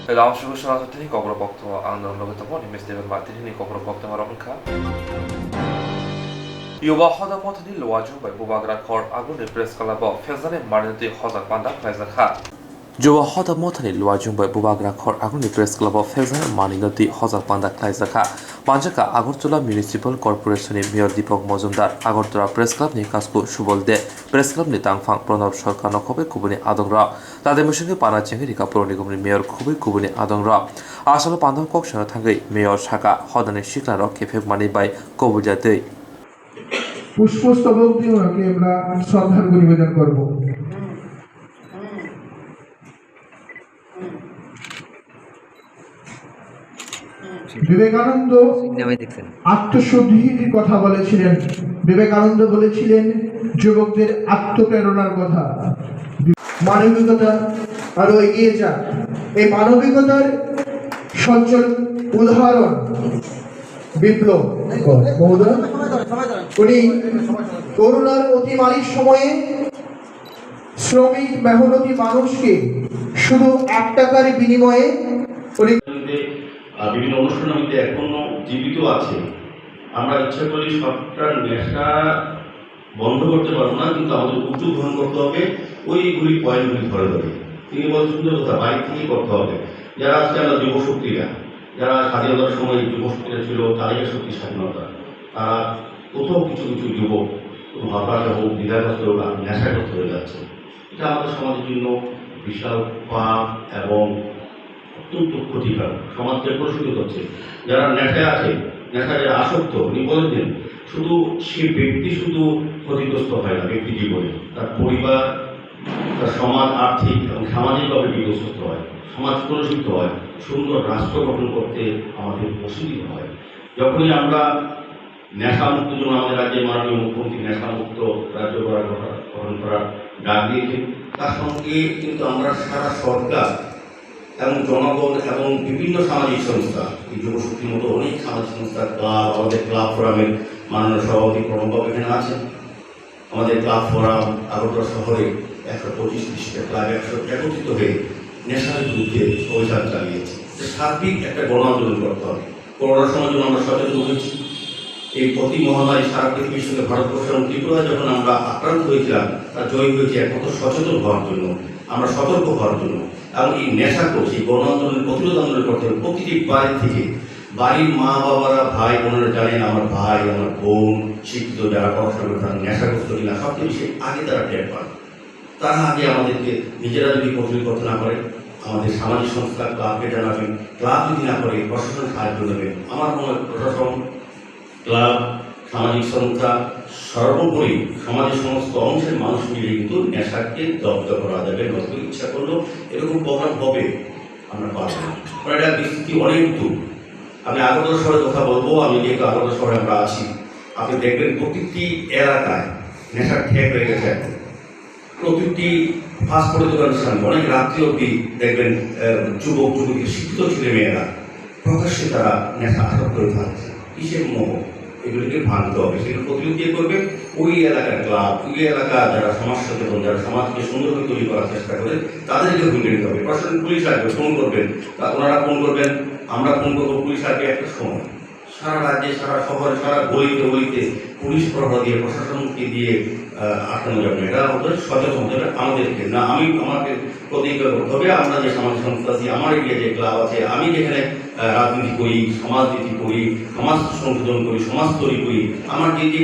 라오스고 Swrangchati Kokborok ang nagluto ni Mr. Martin ni koktwma rongkha. Yuba hoda pothani lwaju bai bubagra khor aguni press club fezane marnati hozak panda khaizakha. Yuba hoda mothani lwaju bai bubagra khor aguni press club fezane marnati hozak panda khaizakha. Panjaka Agartala Municipal Corporation Mayor Deepak Mojumdar Agartala Press Club ni kasku subolde Press Club ni tangfang Pranab Sarkar nokobe kubuni adongra তাদের সঙ্গে পানা চেঙ্গিরিকা পৌর নিগমের mayor খুবই কুবুনি আদংরা আসলে পান্দন cock সঙ্গে থাঙ্গই mayor শাখা হদানের শিকলা রক্ষে ফেক মানি বাই কবুজাতে পুষ্পস্তবক দিয়ে ওনাকে আমরা শ্রদ্ধার নিবেদন করব। বিবেকানন্দ আত্মশুদ্ধির কথা বলেছিলেন। বিবেকানন্দ বলেছিলেন যুবকদের আত্মপ্রেরণার কথা। মানবিকতা আরো এগিয়ে যাক। এই মানবিকতার সচল উদাহরণ বিপ্লব মহোদয়। উনি করোনার অতিমারীর সময়ে শ্রমিক মেহনতি মানুষকে শুধু 1 টাকার বিনিময়ে বিভিন্ন অনুষ্ঠানগুলিতে এখনো জীবিত আছে। আমরা ইচ্ছা করি সবটা নেশা বন্ধ করতে পারবো না, কিন্তু আমাদের উদ্যোগ গ্রহণ করতে হবে ওইগুলি পয়েন্টগুলি ধরে ধরে। তিনি বলেন সুন্দর কথা, বাড়ি থেকেই করতে হবে। যারা আজকে আমরা যুবশক্তিরা, যারা স্বাধীনতার সময় যুবশক্তিরা ছিল, তারাই শক্তি স্বাধীনতা, তারা কোথাও কিছু কিছু যুবক হতাশ এবং দ্বিধাগ্রস্ত নেশাগ্রস্ত হয়ে যাচ্ছে। এটা আমাদের সমাজের জন্য বিশাল পাপ এবং অত্যন্ত ক্ষতিকর। সমাজকে প্রস্তুত হচ্ছে যারা নেশায় আছে, নেশায় আসক্ত। উনি বলেছেন শুধু সে ব্যক্তি শুধু ক্ষতিগ্রস্ত হয় না, ব্যক্তি জীবনে তার পরিবার, তার সমাজ আর্থিক এবং সামাজিকভাবে বিধ্বস্ত হয়, সমাজ কলুষিত হয়। সুন্দর রাষ্ট্র গঠন করতে আমাদের অসুবিধা হয়। যখনই আমরা নেশামুক্ত জন্য আমাদের রাজ্যের মাননীয় মুখ্যমন্ত্রী নেশামুক্ত রাজ্য গঠন করার ডাক দিয়েছেন, তার সঙ্গে কিন্তু আমরা সারা সরকার এবং জনগণ এবং বিভিন্ন সামাজিক সংস্থা, এই যুবশক্তির মতো অনেক সামাজিক সংস্থা, ক্লাব, আমাদের ক্লাব ফোরামের মাননীয় সভাপতি প্রণববাবু এখানে আছেন। আমাদের ক্লাব ফোরাম আগরতলা শহরে 125-30টা ক্লাব একত্রিত হয়ে নেশার বিরুদ্ধে অভিযান চালিয়েছে। সার্বিক একটা গণ আন্দোলন করতে হবে। করোনার সময় যখন আমরা সচেতন হয়েছি, এই প্রতি মহামারী সারা পৃথিবীর সঙ্গে ভারতবর্ষ এবং ত্রিপুরা যখন আমরা আক্রান্ত হয়েছিলাম, তার জয় হয়েছে একমাত্র সচেতন হওয়ার জন্য, আমরা সতর্ক হওয়ার জন্য। এবং এই নেশাকে সেই গণ আন্দোলনের প্রতিরোধ আন্দোলন করতে হবে। প্রতিটি বাড়ি থেকে, বাড়ির মা বাবারা, ভাই বোনেরা জানেন আমার ভাই আমার বোন শিক্ষিত যারা পড়াশোনা করে তারা নেশাগ্রস্ত কিনা সবচেয়ে বেশি আগে তারা টের পান। তারা আগে আমাদেরকে নিজেরা যদি প্রতিরোধ করতে না পারে, আমাদের সামাজিক সংস্থা ক্লাবকে জানাবেন। ক্লাব যদি না করে প্রশাসন সাহায্য নেবেন। আমার মনে হয় প্রশাসন, ক্লাব, সামাজিক সংস্থা, সর্বোপরি সমাজের সমস্ত অংশের মানুষ মিলে কিন্তু নেশাকে জব্দ করা যাবে। নতুন ইচ্ছা করলেও এরকম প্রোগ্রাম হবে, আমরা পারবো না। এটা বিস্তৃতি অনেক দূর। আমি আগরতলা শহরের কথা বলবো। আমি যেহেতু আগরতলা শহরে আমরা আছি, আপনি দেখবেন প্রতিটি এলাকায় নেশার ঠেক হয়ে গেছে। এখন প্রতিটি ফাস্টফুডের দোকানের সামনে অনেক রাত্রি অবধি দেখবেন যুবক যুবতী শিক্ষিত ছেলে মেয়েরা প্রকাশ্যে তারা নেশা আসক্ত হয়ে থাকছে। কিসের মোহ? এগুলিকে ভাঙতে হবে। সেগুলো প্রতিরোধ দিয়ে করবে ওই এলাকার ক্লাব, ওই এলাকা যারা সমাজ সচেতন, যারা সমাজকে সুন্দরভাবে তৈরি করার চেষ্টা করে, তাদেরকে ভূমিকা নিতে হবে। প্রশাসন পুলিশ আসবে, ফোন করবেন, ওনারা ফোন করবেন, আমরা ফোন করবো, পুলিশ আসবে। একটা সময় সারা রাজ্যে, সারা শহরে, সারা গলিতে গলিতে পুলিশ প্রহরা দিয়ে, প্রশাসনকে দিয়ে আটকানো যাবে না। এটা আমাদের সচেতন হতে হবে আমাদেরকে। না আমি আমাকে প্রতিজ্ঞা করতে হবে, আমরা যে সামাজিক সংস্থা আছি, আমার এরিয়া যে ক্লাব আছে, আমি যেখানে রাজনীতি করি, সমাজনীতি করি, সমাজ সংশোধন করি, সমাজ তৈরি করি, আমার যে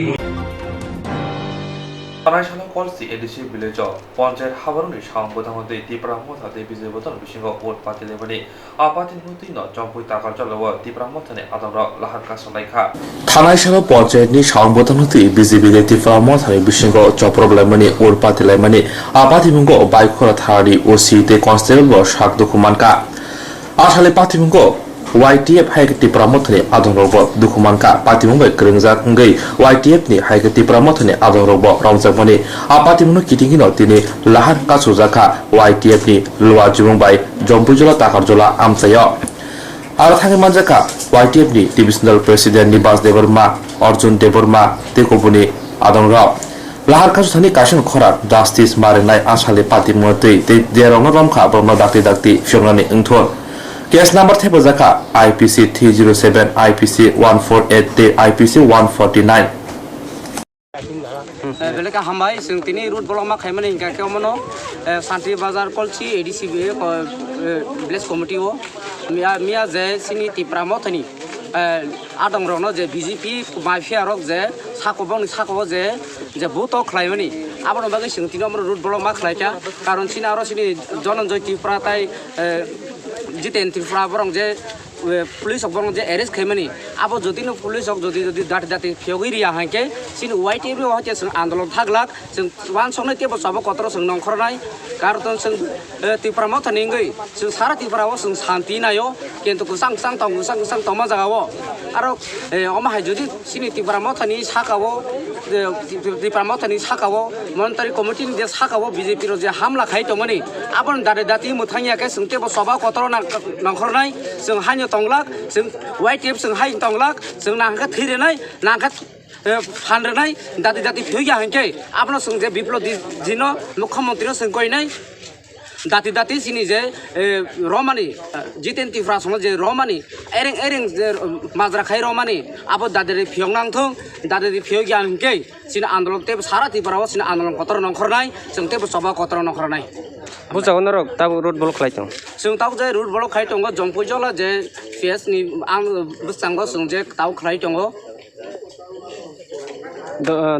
Panaishala Policy Edition Village Ponjai Havaruni Shambodamade Tipramota de Bizibotan Wishing of Old Party Lemony, Apati Mutino, Jumpu Takarjalawa, Tipramotane, Adamra, Laharkasalaika. Panaishala Ponjai ni Shambodamati, Visibility from Motari, Wishing of Chopro Lemony, Old Party Lemony, Apati Mungo, Baikora Thari, OC, the Constable, Shak Dokumanka. Ashale Patimungo. YTF haikati pramotani adongrobo dukumanka patimungo krengjak ngai YTF ni haikati pramotani adongrobo ramjakmani apatimuno kitingino tini lahar kasujaka YTF ni lwa jibungbai jompujola takarjola amsayo aro thangi manjaka YTF ni divisional president Nibas Deborma Arjun Deborma tekobuni adongra lahar kasujani kasion khora justice marinai asale patimuno tei derongno ramkha bromno dakti dakti fyongnani engthon case number थे बजाखा IPC 307 IPC 148 IPC 149 बेलेका हामबाय जों दिनै root block मा खायमोन हिंगा केमनो सान्ट्रि बाजार कलची ADCB bless committee ओ मिया जे सिनि तिप्रामो थनि आदम रनो जे BJP mafia रक जे साको जे भूत खलायमनि आबनो बागै जों दिनै रुट ब्लक मा खलायका कारण सिना आरो सिनि जननजय तिप्रा ताय जितेन तिप्रा बरं जे पुलिस बरं जे एरेस्ट खायमनि आबो जदिनो पुलिस जदि दाति फेगैरिया हांके सिन वाइटिबि हते जों आन्दोलन थागलाक जों वान संनाय तेबो साबो कतर जों नंखरनाय कारतन जों तिप्रामा थानिंगै जों सारा तिप्राव जों शान्ति नायो किन्तु गुसां तमा जागाव आरो अमाहाय जदि सिनि तिप्रामा थानि साकाव तिप्रामा थानि साकाव मन्टारि कमिटिनि जे साकाव BJP रो जे हामला खायतमनि आबन दाति मुथांयाके जों तेबो साबो कतर नंखरनाय जों हान्य तंलाक जों वाइटिब जों हाय तंलाक जों नांखा थैरेनाय नांखा फानरेनाय दाति फैया हांके आपनो जों जे बिप्लव दिनो मुख्यमंत्री जों गयनाय दाति सिनि जे रमानि जितेन तिफ्रा सम जे रमानि एरें जे माजरा खाय रमानि आबो दादि फियंनांथों दादि फियगिया हांके सिन आन्दोलन तेब सारा तिफ्राव सिन आन्दोलन कतर नंखरनाय जों तेब सबा कतर नंखरनाय बुझागोन र ताबो रुट ब्लक खायथों जों ताव जे रुट ब्लक खायथों जंफैजला जे फेस नि आं बुसांगो जों जे ताव खायथों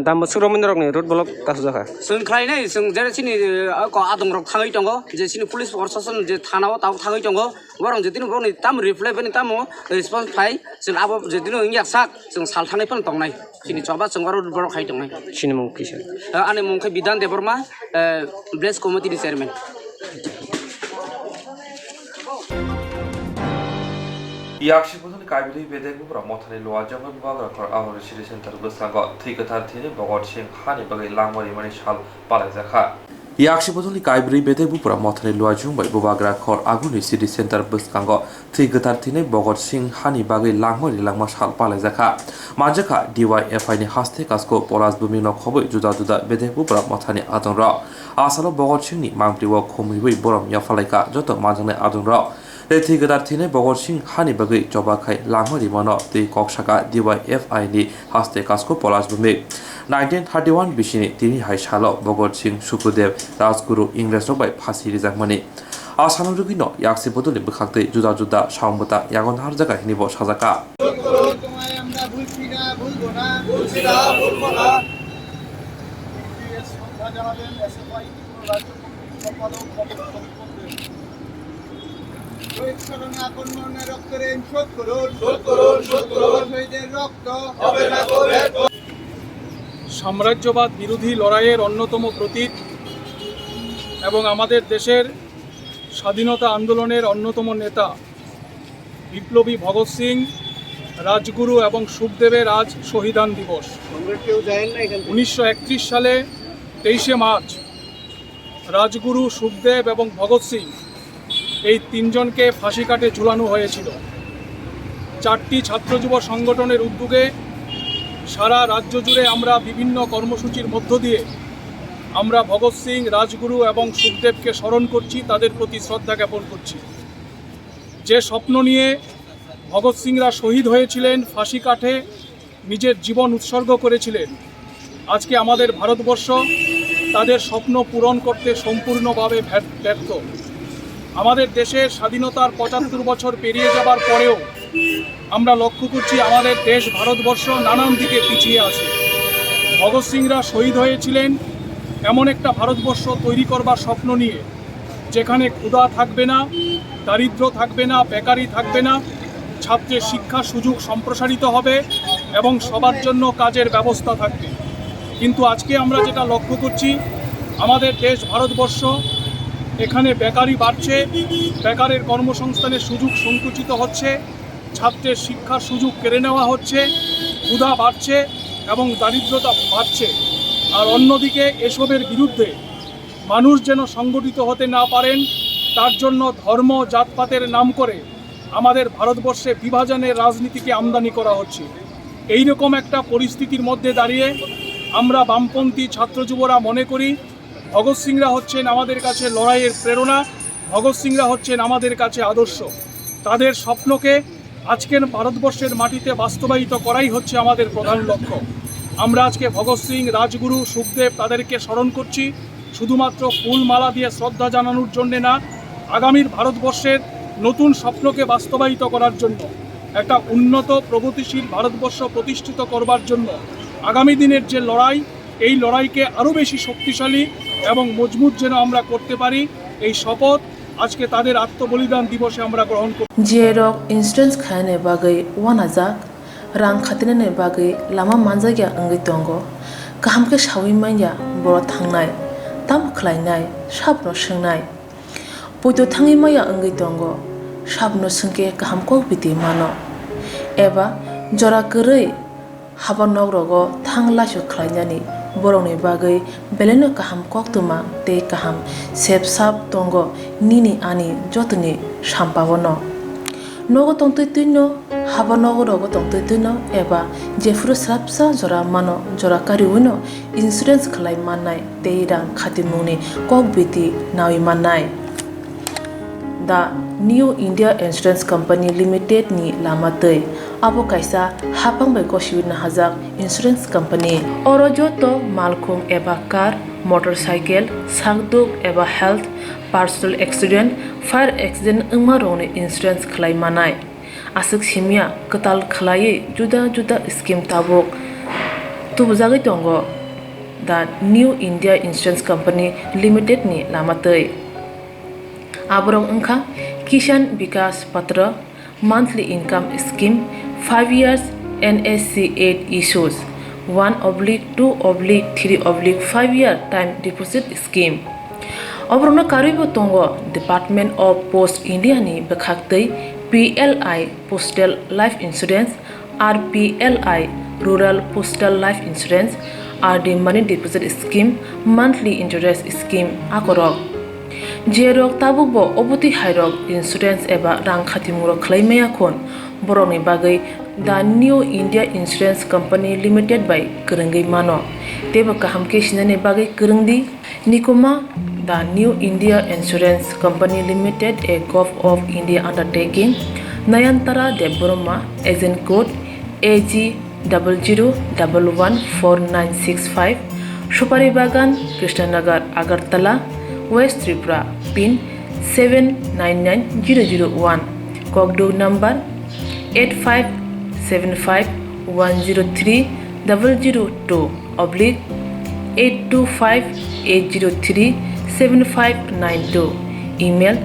दाम सुरमन रकनि रुट ब्लक कासु जाखा जों खायनाय जों जे सिनि आदम रक थाङै दङ जे सिनि पुलिस प्रशासन जे थानाव ताव थाङै दङ बरं जेदिनो बरं ताम रिप्लाय बनि ताम रिस्पन्स फाय जों आबो जेदिनो इंया साक जों साल थाङै फन दंनाय सिनि चबा जों रुट ब्लक खायथों सिनि मुं किसे आने मुंखै बिधान देबरमा ब्लेस कमिटिनि चेयारमेन याक्षिपुजन काबिलि बेदेगुब्रा मथानि लोआ जंगल विभाग आहर सिटी सेंटर बसांग थैगथार थिनि भगत सिंह हानि बगै लांमरि मनि साल पालायजाखा याक्षिपुजन काबिलि बेदेगुब्रा मथानि लोआ जुंबाय बुबाग्रा खर आगुनि सिटी सेंटर बसांग थैगथार थिनि भगत सिंह हानि बगै लांमरि लांमा साल पालायजाखा मानजाखा DYFI नि हास्ते कासको पलास बुमि न खबै जुदा जुदा बेदेगुब्रा मथानि आदंर आसालो भगत सिंह नि मांगप्रिव खमैबै बरम याफालायका जत मानजांनाय आदंर थैगथार थिनि भगत सिंह हानि बगै चबाखाय लांमरि मन तै कक्साका DYFI नि हास्ते कासको पलास बुमि 1931 बिसिनि तिनि हायसालो भगत सिंह सुखदेव राजगुरु इंग्रेज रबाय फासि रिजाकमानि आसानो रुगिन याक्सि बदले बखाक्तै जुदा जुदा सावमता यागन हार जागा हिनिबो साजाका সাম্রাজ্যবাদ বিরোধী লড়াইয়ের অন্যতম প্রতীক এবং আমাদের দেশের স্বাধীনতা আন্দোলনের অন্যতম নেতা বিপ্লবী ভগৎ সিং রাজগুরু এবং সুখদেবের আজ শহীদান দিবস 1931 সালে 23 মার্চ রাজগুরু সুখদেব এবং ভগৎ সিং এই তিনজনকে ফাঁসি কাটে ঝুলানো হয়েছিল। 4টি ছাত্র যুব সংগঠনের উদ্যোগে সারা রাজ্য জুড়ে আমরা বিভিন্ন কর্মসূচির মধ্য দিয়ে আমরা ভগৎ সিং রাজগুরু এবং সুখদেবকে স্মরণ করছি, তাদের প্রতি শ্রদ্ধা জ্ঞাপন করছি। যে স্বপ্ন নিয়ে ভগৎ সিংরা শহীদ হয়েছিলেন, ফাঁসি কাঠে নিজের জীবন উৎসর্গ করেছিলেন, আজকে আমাদের ভারতবর্ষ তাদের স্বপ্ন পূরণ করতে সম্পূর্ণভাবে ব্যর্থ। আমাদের দেশের স্বাধীনতার 75 বছর পেরিয়ে যাবার পরেও আমরা লক্ষ্য করছি আমাদের দেশ ভারতবর্ষ নানান দিকে পিছিয়ে আছে। ভগৎ সিংরা শহীদ হয়েছিলেন এমন একটা ভারতবর্ষ তৈরি করবার স্বপ্ন নিয়ে, যেখানে ক্ষুধা থাকবে না, দারিদ্র্য থাকবে না, বেকারি থাকবে না, ছাত্রের শিক্ষা সুযোগ সম্প্রসারিত হবে এবং সবার জন্য কাজের ব্যবস্থা থাকবে। কিন্তু আজকে আমরা যেটা লক্ষ্য করছি, আমাদের দেশ ভারতবর্ষ, এখানে বেকারি বাড়ছে, বেকারের কর্মসংস্থানের সুযোগ সংকুচিত হচ্ছে, ছাত্রের শিক্ষার সুযোগ কেড়ে নেওয়া হচ্ছে, ক্ষুধা বাড়ছে এবং দারিদ্রতা বাড়ছে। আর অন্যদিকে এসবের বিরুদ্ধে মানুষ যেন সংগঠিত হতে না পারেন, তার জন্য ধর্ম জাতপাতের নাম করে আমাদের ভারতবর্ষে বিভাজনের রাজনীতিকে আমদানি করা হচ্ছে। এই রকম একটা পরিস্থিতির মধ্যে দাঁড়িয়ে আমরা বামপন্থী ছাত্র যুবরা মনে করি ভগৎ সিংরা হচ্ছেন আমাদের কাছে লড়াইয়ের প্রেরণা, ভগৎ সিংরা হচ্ছেন আমাদের কাছে আদর্শ। তাদের স্বপ্নকে আজকের ভারতবর্ষের মাটিতে বাস্তবায়িত করাই হচ্ছে আমাদের প্রধান লক্ষ্য। আমরা আজকে ভগৎ সিং, রাজগুরু, সুখদেব তাদেরকে স্মরণ করছি শুধুমাত্র ফুলমালা দিয়ে শ্রদ্ধা জানানোর জন্যে না, আগামীর ভারতবর্ষের নতুন স্বপ্নকে বাস্তবায়িত করার জন্য, একটা উন্নত প্রগতিশীল ভারতবর্ষ প্রতিষ্ঠিত করবার জন্য আগামী দিনের যে লড়াই, এই লড়াইকে আরও বেশি শক্তিশালী এবং মজবুত যেন আমরা করতে পারি, এই শপথ আজকে তাদের আত্মবলিদান দিবসে আমরা গ্রহণ করি। जेरक इन्सुरेन्स खाने बागै वानाजाक रां खातिने बागै लामा मानजागिया अंगै दंगो गाहामके सावै माइया बर' थांनाय ताम खलायनाय साबनो सोंनाय बयदो थाङै माइया अंगै दंगो साबनो सोंके गाहामको बिदि मानो एबा जरा गोरै हाबा नगरगो थां लासु खलायनानै बर'नि बागै बेलेनो गाहाम कोक्तुमा ते गाहाम सेब साब दंगो निनि आनि जतनि साम्पावनो नगो तंतैनो हाबा नगरगो तंतैनो एबा जेफुर स्राबसा जरा मानो जरा कारिउनो इन्सुरेन्स खलाय माननाय ते रां खातिमुनि कक बिदि नावि माननाय दा new India insurance company limited नि लामातै आबो कायसा हापांबाय गसिउना हाजाक इन्सुरेन्स कंपनी अरजतो मालखुं एबा कार मोटरसाइकेल सागदुक एबा health personal accident fire accident अंगमा रंनि इन्सुरेन्स खलाय मानाय आसक सिमिया कताल खलायै जुदा जुदा स्कीम ताबक तुबजागै दंगो दा new India insurance company limited नि लामातै आबरं अंखा किसान विकास पत्र monthly income scheme 5 years NSC 8 issues 1/2/3/5 year time deposit scheme अब्रनो कारिबो तंगो डिपार्टमेंट ऑफ पोस्ट इंडिया नि बखाक्तै PLI postal life insurance RPLI rural postal life insurance RD money deposit scheme monthly interest scheme आकरक जेरक ताबुबो अबति हायरक इन्सुरेन्स एबा रां खातिमुरो खलायमाया खन बर'नि बागै दा new India insurance company limited बाय गोरोंगै मानो तेबो गाहामके सिनानै बागै गोरोंदि निकुमा दा new India insurance company limited a gov of India undertaking Nayantara Debbarma agent code AG00114965 सुपारी बागान Krishnanagar Agartala West Tripura pin 799001 Kokborok number 85751002/8258037592 email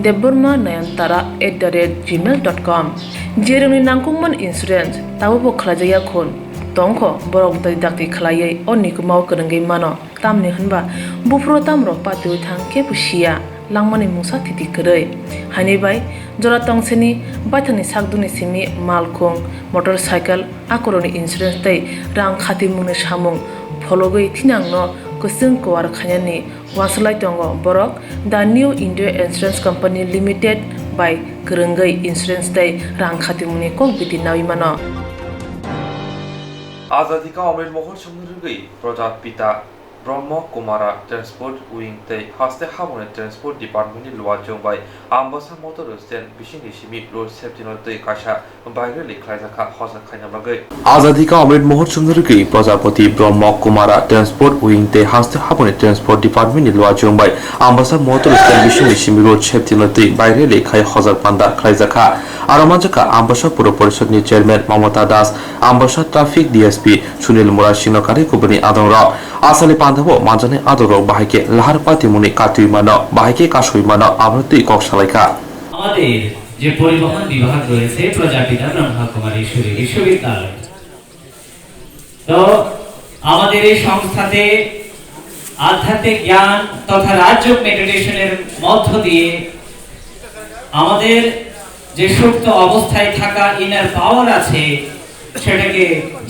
debborma9antara@gmail.com जेरंनि नांगौमोन इन्सुरेन्स ताबो खलाजया खन तंखो बरक दाक्ति खलायै अनिकुमाव गोरोंगै मानो तामनि होनबा बुफ्रो तामरो पातु थांखे पुसिया लांमानि मुसा थिति करै हानिबाय जरा तंसेनि बाथानि सागदुनि सिमि मालखुं मोटरसाइकेल आकरनि इन्सुरेन्स तै रां खाति मुने सामुं फलगै थिनांनो गोसों कवार खायानि वासलाय दंगो बरक दा new India insurance company limited बाय गोरोंगै इन्सुरेन्स तै रां खाति मुनि कक बिदि नावि मानो आजादी का अमृत महल संगरुगै प्रजात पिता ब्रह्म कुमारा ट्रांसपोर्ट उइंग तै हास्ते हाबने ट्रांसपोर्ट डिपार्टमेंट नि लुवाजों बाय आम्बासा मोटर स्टैंड बिसिनि सिमि रोड सेफ्टी नो तै काशा बायरे लिखलाय जाखा हसा खायना बागै आजादी का अमृत महल संगरुगै प्रजापति ब्रह्म कुमारा ट्रांसपोर्ट उइंग तै हास्ते हाबने ट्रांसपोर्ट डिपार्टमेंट नि लुवाजों बाय आम्बासा मोटर स्टैंड बिसिनि सिमि रोड सेफ्टी नो तै बायरे लिखाय हजार पांदा खाय जाखा आरो मानजाका आम्बासा पुर परिषद नि चेयरमैन ममता दास आम्बासा ट्राफिक डीएसपी सुनील मुरासिनो कारि कुबनि आदंरा आसाले पान्धबो मानजाने आदरक बाहायके लाहार पाति मुनि कातुइ मानो बाहायके कासुइ मानो आब्रति কক सालायखा আমাদের যে পরিবহন বিভাগ রয়েছে প্রজাপিতা ব্রহ্মকুমারী বিশ্ববিদ্যালয় তো আমাদের এই সংস্থাতে আধ্যাত্মিক জ্ঞান তথা রাজযোগ মেডিটেশনের মধ্য দিয়ে আমাদের যে সুপ্ত অবস্থায় থাকা ইনার পাওয়ার আছে সেটাকে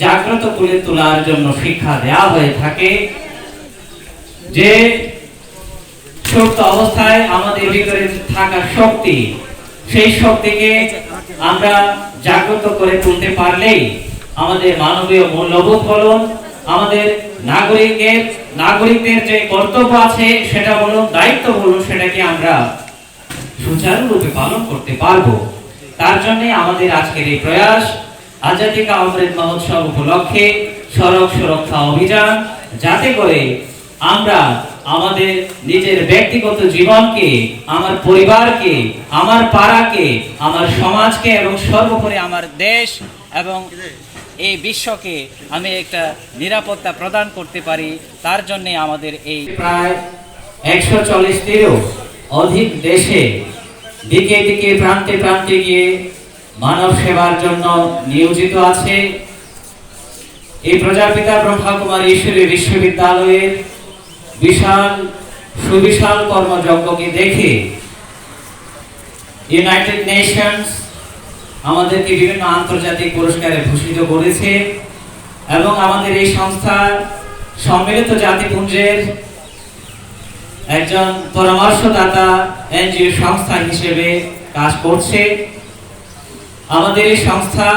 জাগ্রত করে তোলার জন্য শিক্ষা দেওয়া হয়ে থাকে যে সুপ্ত অবস্থায় আমাদের ভিতরে থাকা শক্তি সেই শক্তিকে আমরা জাগ্রত করে তুলতে পারলেই আমাদের মানবীয় মূল্যবোধ বলুন আমাদের নাগরিকদের যে কর্তব্য আছে সেটা বলুন দায়িত্ব বলুন সেটাকে আমরা সুচারুরূপে পালন করতে পারবো তার জন্য আমাদের আজকের এই প্রয়াস আজাদী কা অমৃত মহোৎসব উপলক্ষে সড়ক সুরক্ষা অভিযান, যাতে করে আমরা আমাদের নিজের ব্যক্তিগত জীবনকে, আমার পরিবারকে, আমার পাড়াকে, আমার সমাজকে এবং সর্বোপরি আমার দেশ এবং এই বিশ্বকে আমি একটা নিরাপত্তা প্রদান করতে পারি। তার জন্য আমাদের এই প্রায় 140-টিরও অধিক দেশে দিকে দিকে প্রান্তে প্রান্তে গিয়ে মানব সেবার জন্য নিয়োজিত আছে। এই প্রজাপিতা ব্রহ্মকুমারী ঈশ্বরী বিশ্ববিদ্যালয়ের সুবিশাল কর্মযজ্ঞকে দেখে ইউনাইটেড নেশনস আমাদেরকে বিভিন্ন আন্তর্জাতিক পুরস্কারে ভূষিত করেছে এবং আমাদের এই সংস্থা সম্মিলিত জাতিপুঞ্জের একজন পরামর্শদাতা এনজিও সংস্থা হিসেবে কাজ করছে। আমাদের এই সংস্থা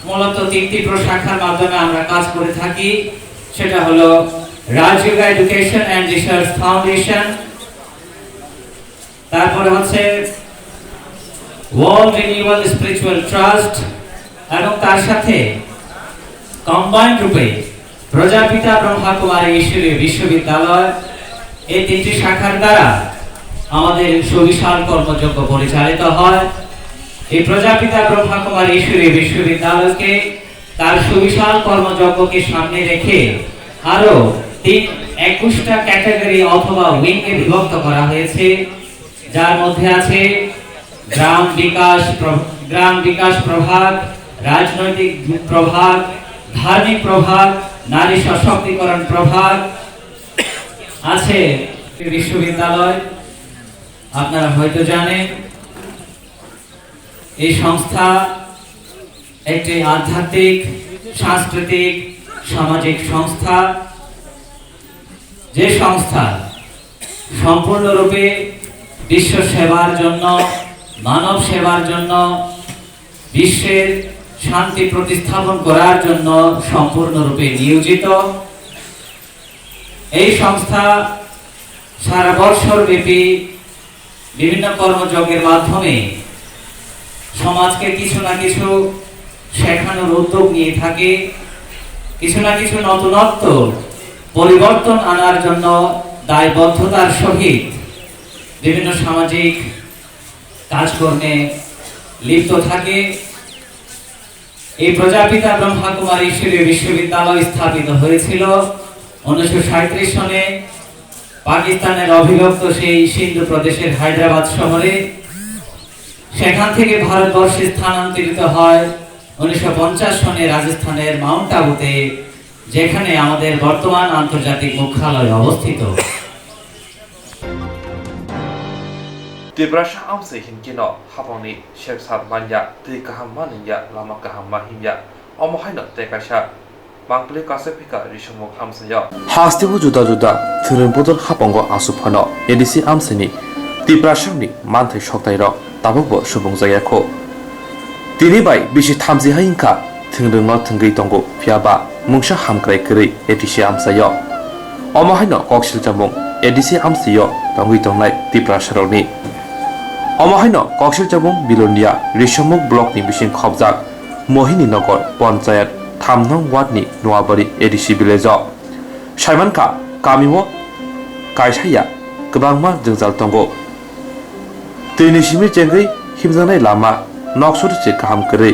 মূলত 3টি প্রশাখার মাধ্যমে আমরা কাজ করে থাকি। সেটা হলো Rajyoga education and research foundation, তারপরে হচ্ছে ওয়ার্ল্ড রিনিউয়াল স্পিরিচুয়াল ট্রাস্ট, এবং তার সাথে কম্বাইন্ড রূপে প্রজাপিতা ব্রহ্মকুমারী ঈশ্বরী বিশ্ববিদ্যালয়, এই 3টি শাখার দ্বারা আমাদের সুবিশাল কর্মযজ্ঞ পরিচালিত হয়। এই প্রজাপিতা ব্রহ্মকুমারী ঈশ্বরী বিশ্ববিদ্যালয়কে তার সুবিশাল কর্মযজ্ঞকে সামনে রেখে আরো 21টা ক্যাটাগরি অথবা উইংকে বিভক্ত করা হয়েছে, যার মধ্যে আছে গ্রাম বিকাশ প্রভাগ, রাজনৈতিক প্রভাগ, ধার্মিক প্রভাগ, নারী সশক্তিকরণ প্রভাগ আছে। বিশ্ববিদ্যালয় আপনারা হয়তো জানেন এই সংস্থা একটি আধ্যাত্মিক, সাংস্কৃতিক, সামাজিক সংস্থা, যে সংস্থা সম্পূর্ণরূপে বিশ্ব সেবার জন্য, মানব সেবার জন্য, বিশ্বের শান্তি প্রতিস্থাপন করার জন্য সম্পূর্ণরূপে নিয়োজিত। এই সংস্থা সারা বছর ব্যাপী বিভিন্ন কর্মযজ্ঞের মাধ্যমে সমাজকে কিছু না কিছু শেখানোর উদ্যোগ নিয়ে থাকে, কিছু না কিছু নতুনত্ব পরিবর্তন আনার জন্য দায়বদ্ধতার সহিত বিভিন্ন সামাজিক কাজকর্মে লিপ্ত থাকে। এই প্রজাপিতা ব্রহ্মকুমারী ঈশ্বরী বিশ্ববিদ্যালয় স্থাপিত হয়েছিল 1937 সনে পাকিস্তানের অবিভক্ত সেই সিন্ধু প্রদেশের হায়দ্রাবাদ শহরে। সেখান থেকে ভারতবর্ষে স্থানান্তরিত হয় 1950 সনে রাজস্থানের মাউন্ট আবুতে, যেখানে আমাদের বর্তমান আন্তর্জাতিক মুখ্যালয় অবস্থিত। Tibrasha amse hinkino haponi sheksat manya ti kaham maniya lama kaham mahimya omohaino tekasha bangkli kasepika rishomok amsaya hastibu juda juda thirunbodon hapongo asupano edisi amseni tibrashani manthai shoktairo tabobo subungjayako tini bai bisi thamji hainka thingringno thingei tongo phiaba mungsha hamkrai kri edisi amsayo omohaino koksil jamung edisi amsiyo tongui tongnai tibrasharoni অমহাইনো কক্সিল চাবুং Belonia ঋষমুখ ব্লকনি বিশিং খবজাক মোহিনী নগর পঞ্চায়েত 3 নং ওয়ার্ডনি Noabari ADC village সাইমানকা কামিও কাইসাইয়া गोबांमा जोंजाल दंगो दैनि सिमि जेंगै हिमजानाय लामा नक्सरसे गाहाम करै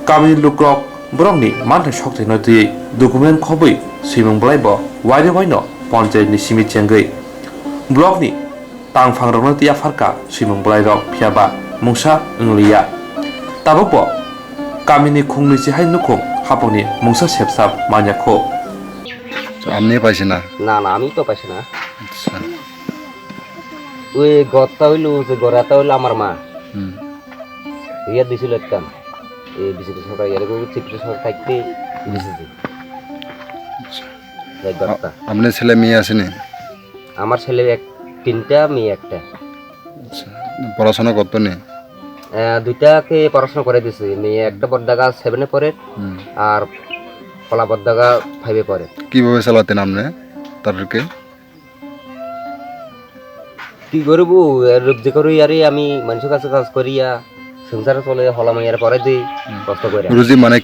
कामिनि लुक्रक ब्रंनि मानथाय सक्तायनो दै document खबै सिमं ब्लाइबो wire वाइनो पञ्चायतनि सिमि जेंगै ब्लकनि तांफांरनो तिया फारका सिमं ब्लाइरक फियाबा मुंसा इंलिया ताबकबो कामिनि खुंनिसि हाय नुखुं हापनि मुंसा सेबसाब मान्याखौ আপনি পাইছেন না? না না আমি তো পাইছি না। আচ্ছা ওই গড়টা হইলো যে গড়াটা হইলো আমার মা ইয়া দিছিল একটা এই বিজেপি সরকার ইয়ার চিকিৎসা সরকার থাকতে দিয়েছে। আপনার ছেলে মেয়ে আসেনি? আমার ছেলে 3টা মেয়ে 1টা। আচ্ছা পড়াশোনা করতো না? 2টাকে পড়াশোনা করে দিয়েছে। মেয়ে একটা বড়দাগা 7-এ পড়ে আর কলা বড়দাগা 5-এ পড়ে। কিভাবে চালাতেন আপনি তাদেরকে? কি করবো যে করি আরে আমি মানুষের কাছে কাজ করিয়া সংসারে চলে হলা মাইয়ার পরে দিই কষ্ট করে। রুজি মানে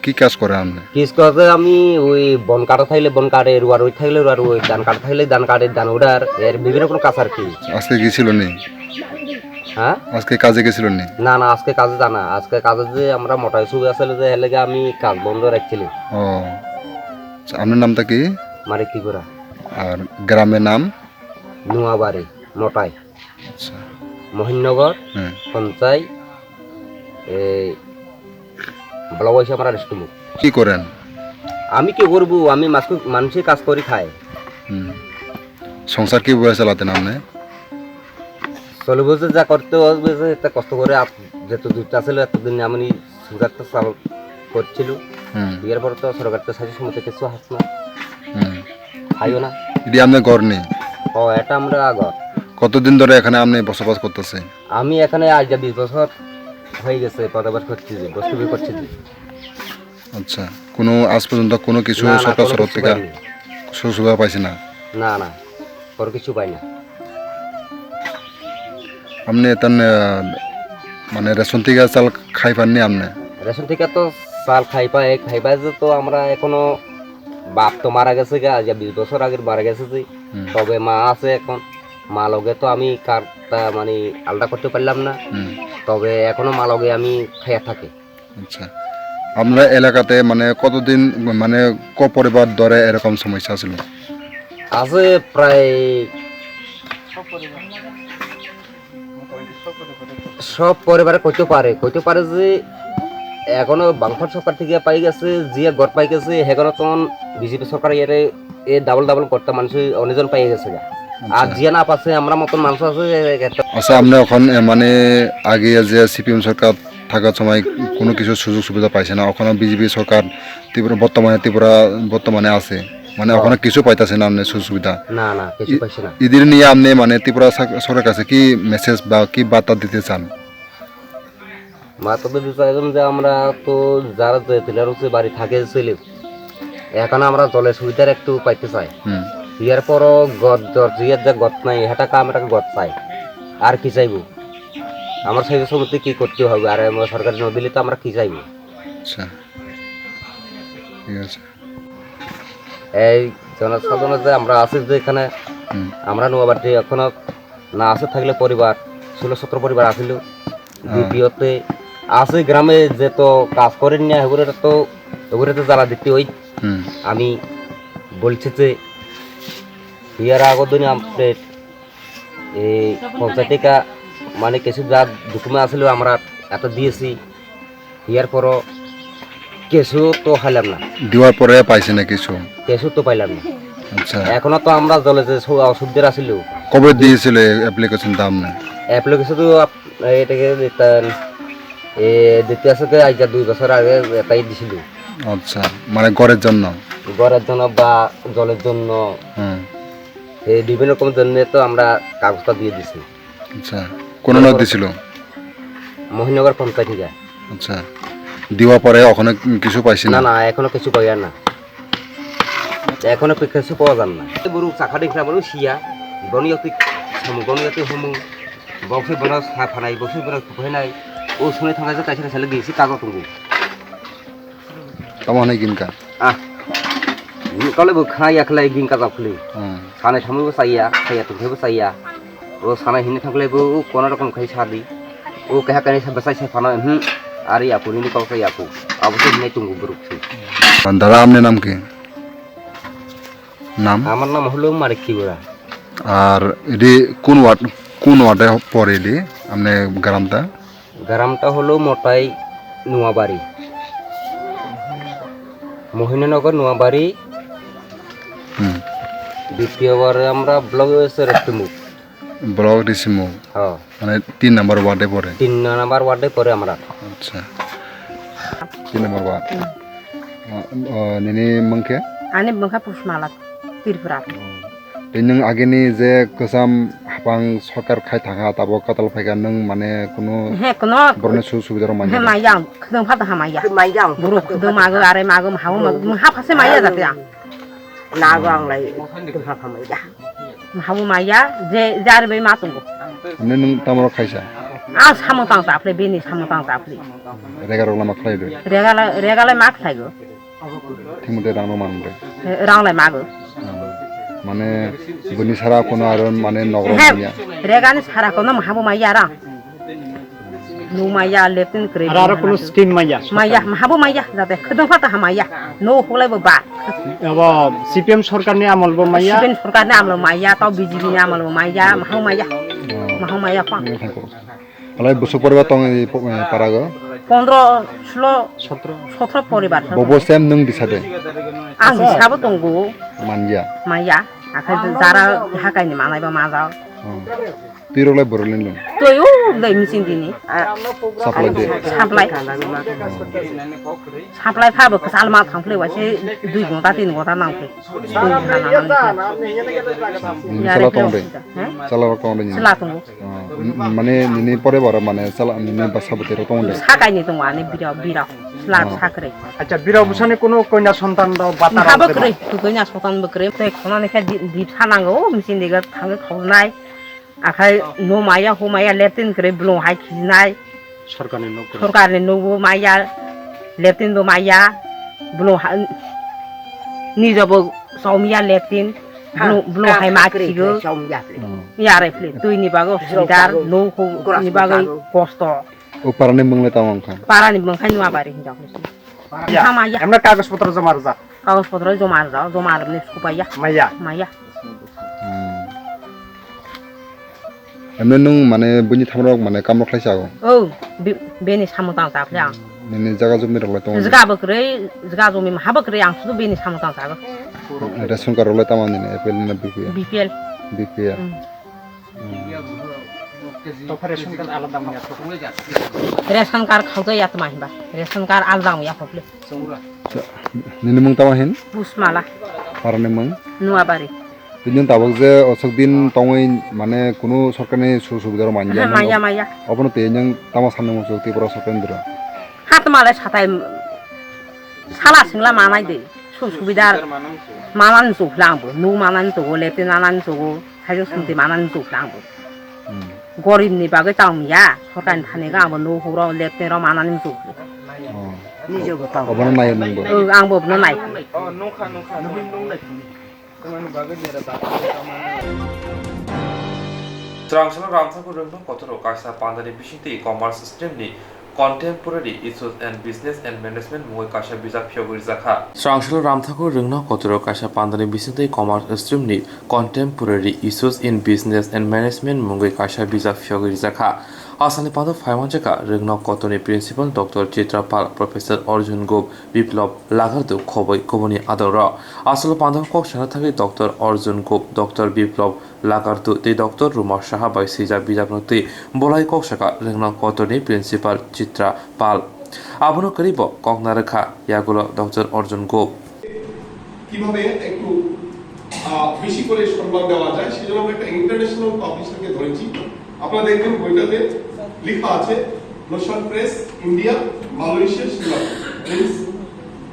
কি কাজ করে আপনি? কিস কাজে আমি ওই বন কাটা থাকলে বন কাটে, রুয়া রুই থাকলে রুয়া রুই, ধান কাটা থাকলে ধান কাটে, ধান উড়ার এর বিভিন্ন কোনো কাজ আর কি। আজকে গেছিল নি? হ্যাঁ, আজকে কাজে গেছিল নি? না না, আজকে কাজে জানা, আজকে কাজে যে আমরা মোটাই ছবি আসলে যে হেলে আমি কাজ বন্ধ রাখছিলি। ও আপনার নামটা কি? মারে কি করা। আর গ্রামের নাম? নোয়াবাড়ি মোটাই, আচ্ছা, মহিনগর হ্যাঁ। পঞ্চায়েত, এই ব্লক হয়েছে আমার রেস্টুমুখ। কি করেন? আমি কি করবো, আমি মানুষের কাজ করি খাই। সংসার কিভাবে চালাতেন আপনি? চলে বলছে যা করতে হবে, একটা কষ্ট করে যেহেতু দুধটা ছিল এতদিন আমি সরকারটা চাল করছিল, বিয়ের পর তো সরকার তো সাহায্য সময় কিছু হাস না, খাইও না। এটি আপনার ঘর নেই? ও, এটা আমরা আগর। কতদিন ধরে এখানে আপনি বসবাস করতেছেন? আমি এখানে আজ 20 বছর হয়ে গেছে বসবাস করছি, বস্তু করছি। আচ্ছা, কোনো আজ পর্যন্ত কোনো কিছু না, না, সরকার কোনো তরফ কিছু থেকে পাইনি। সুযোগ সুবিধা পাইছে না? না না, কোনো কিছু পাই না। আপনি এতন মানে রেশন থেকে চাল খাই পাননি আপনি? রেশন থেকে তো চাল খাইপাই যে তো আমরা এখনো, বাপ তো মারা গেছে গা, 20 বছর আগে মারা গেছে যে, তবে মা আছে এখন, মা লগে তো আমি কারটা মানে আলাদা করতে পারলাম না, তবে এখনো মা লগে আমি খাইয়া থাকি। আচ্ছা, আপনার এলাকাতে মানে কতদিন মানে পরিবার ধরে এরকম সমস্যা ছিল? আছে প্রায় সব পরিবারে কইতে পারে যে এখনো বাংলাদেশ সরকার থেকে পাই গেছে, যে ঘর পাই গেছে এখনো তখন বিজেপি সরকার এ ডাবল করতে মানুষ অনেকজন পাই গেছে গা। আর যে না পাচ্ছে আমরা মতন মানুষ আছে। আচ্ছা, আপনি এখন মানে আগে যে সিপিএম সরকার থাকার সময় কোনো কিছু সুযোগ সুবিধা পাইছে না, ওখানে বিজেপি সরকার বর্তমানে আছে, মানে ওখানে কিছু পাইতেছে না আপনি সুযোগ সুবিধা? না না, কিছু পাইছে না। এদের নিয়ে আপনি মানে ত্রিপুরা সরকারের কাছে কি মেসেজ বা কি বার্তা দিতে চান? মাত্র দিতে চাইলাম যে আমরা তো যারা তেলার হচ্ছে বাড়ি থাকে ছেলে, এখন আমরা জলের সুবিধার একটু পাইতে চাই। ইয়ার পরও জিয়ার যে গত নাই এটা আমরা গত চাই, আর কি চাইবো? আমার সেই সমস্ত কি করতে হবে, আর সরকারি ন দিলে তো আমরা কি চাইবো? আচ্ছা, ঠিক আছে। এই জনসাধারণ যে আমরা আছি যে এখানে, আমরা নোয়াবাড়িতে এখনো না আছে থাকলে পরিবার 16-17 পরিবার আসিল। দ্বিতীয়তে আছে গ্রামে যে তো কাজ করেন না, এগুলো তো জ্বালা দিতে ওই আমি বলছি যে ইয়ার আগর দিনে আমাদের এই পঞ্চায়েতিকা মানে কিছু যা ডকুমেন্ট আসলে আমরা এত দিয়েছি, ইয়ার পরও কিছু তো পাইলাম না। দেওয়ার পরে পাইছে না কিছু তো পাইলাম না। আচ্ছা, এখনো তো আমরা জলে যে অসুবিধা আসিল। কবে দিয়েছিল অ্যাপ্লিকেশন দাম না? অ্যাপ্লিকেশন তো এটাকে দিতে আছে আজ 2 বছর আগে এটাই দিছিল। আচ্ছা, মানে ঘরের জন্য বা জলের জন্য, এই বিভিন্ন রকমের জন্য তো আমরা কাগজটা দিয়ে দিছি। আচ্ছা, কোন নাম দিছিল? মহিনগর পঞ্চায়েত থেকে। আচ্ছা, দেওয়ার পরে ওখানে কিছু পাইছি না? না, এখনো কিছু পাই না, এখনো কিছু পাওয়া যান না। গরু চাকা দেখলাম বলু শিয়া গণিয়তি সমূহ বক্সে বনাস ফানাই বক্সে বনাস ফুফাই নাই ও শুনে থাকা যে তাইছে ছেলে গেছি কাগজ টুঙ্গু কেমন হয় গিনকা কলে খাই একলাই গিনকা যাবলি সানে সামু চাইয়া তুমি চাইয়া ও সানা হিনে থাকলে ও কোন রকম খাই ছাড়ি ও কেহা কানি বেসাইছে ফানা আর ইয়াকু নিনি কাউকে ইয়াকু অবশ্যই নাই টুঙ্গু গরুছি। দাদা আপনার নাম কি? নাম? আমার নাম হলো মারিকি গোড়া। আর এটি কোন ওয়ার্ডে পড়ে এটি আপনি গ্রামটা হলো মোটাই নোয়াবাড়ি, মহিনগর নোয়াবাড়ি। দ্বিতীয়বারে আমরা ব্লক রেস্টুমুখ মানে 3 নম্বর ওয়ার্ডে পড়ে? 3 নম্বর ওয়ার্ডে পড়ে আমরা। আচ্ছা, 3 নম্বর ওয়ার্ড। নিনি মংকে আনে বংখা পুষ্মালা ত্রিপুরা। नों आगेनि जे गोजाम हाबां सरकार खाय थाङा ताबो काताल फायगा नों माने कुनु बरने सुबिदा माने माया खदं फादा माया बुरु खदं मागो आरे मागो हाव हा फासे माया जाते नागो आंलाय हा माया हाव माया जे जार बे मा तंगो ने नों तामरो खायसा आं सामोतां जाफ्ले बेनि सामोतां जाफ्ले रेगार लामा खालायदो रेगालाय मा खालायगो थिमुते रानो मानदो रांलाय मागो माने बनि सारा कोनो आरो माने नगर हे मानिया रेगानि साराखौनो माहाबो माइया रां नो माइया लेटिन क्रे आरो कोनो स्किम माइया माइया माहाबो माइया जाते खदों फाता माइया नो होलायबो बा अब सिपिएम सरकारनि आमलबो माइया सिपिएम सरकारनि आमल माइया ताव बिजेपिनि आमलबो माइया माहाबो माइया पा अलय बुसु परिबा तंग पारागो 15 16 17 परिबार बबो सेम नों दिसादे आं हिसाब दंगो मानिया आखाय जारा हाकायनि मानायबा माजा तिरलाय बरलिन लं तयो दै मिसिं दिनि साप्लाय फाबो सालमा थांफ्ले वासे 2 घन्टा 3 घन्टा नांफ्ले चला तंदे माने निनि परे बार माने चला निनि बासाबते तंदे हाकायनि दं आने बिरा स्ला साखरे अच्छा बिरा बुसाने कोनो कन्या सन्तान द बाता हाबक्रे कन्या सन्तान बक्रे तै खनाने खा दि थानांगौ मिसिं दिगा थाङो खावनाय आखाय नो माया हो माया लेटिन करे ब्लो हाय खिनाय सरकारनि नोबो माया लेटिन दो माया ब्लो निजबो सौमिया लेटिन ब्लो हाय माखिगो यारे फ्ले तुइनि बागो सुदार नो हो नि बागै कष्ट ओ पारानि मंगले तावंखा पारानि मंखाय नुवा बारि हिजाव माया एमना कागज पत्र जमा जा कागज पत्र जमा ने सुपाया माया एमने नों माने बनि थामरक माने कामर खायसागो औ बेनि सामोतां जाफ्ले आं नोंनि जागा जमि रलाय तंग जगा जमि हाबक्रे आं सुदु बेनि सामोतां जागो रेशन कार्ड रलाय तामानि एपल ना बीपीएल तो रेशन कार्ड आलादा मानिया रेशन कार्ड खावदो यात माहिबा रेशन कार्ड आलादा माया खपले निनि मंग तावा हेन पुसमाला पारानि मंग नुवाबारि बिदिनो दाबक जे असक दिन तंगै माने कोनो सरकारनि सुबिदा मानिया माया अपनो तेजों तामा साननो मसो तिब्र सरकेन्द्र हात मालाय साथाय साला सिंला मानाय दे सुबिदा मानान जोफ्लांबो नु मानान जोगो लेते नानान जोगो साइजो सुनते मानान जोफ्लांबो गरिबनि बागै तावमिया सरकारनि थानेगा आंबो नु हरो लेते र मानान जोफ्ले निजोबो ताव अबन नाय नंबो आंबो न नाय Swrangchati Kokborok Kotorok Kaisa Pandani Bishinti Commerce Stream ni Contemporary Issues and Business and Management Mui Kaisa Bijak Phiyoguri Zakha Swrangchati Kokborok Kaisa Pandani Bishinti Commerce Stream ni Contemporary Issues in Business and Management Mui Kaisa Bijak Phiyoguri Zakha Asani Pado Phaimanjaka Rungno Kotoni Principal Dr. Chitra Pal Professor Arjun Gop Biplop Lagardu Khoboi Koboni Adora Asal Pando Kok Shanathagi Dr. Arjun Gop Dr. Biplop Lagardu the Dr. Ruma Shaha by Sija Bijaknoti Bolai Kokshaka Rungno Kotoni Principal Chitra Pal Abono Karibo Koknarekha Yagulo Dr. Arjun Gop কিভাবে একটু বেশি করে সম্মান দেওয়া যায় সেজন্য আমরা একটা ইন্টারন্যাশনাল পাবলিশারকে ধরেছি আপনারা দেখবেন বইটাতে লেখা আছে Notion press India Malaysia Sri Lanka means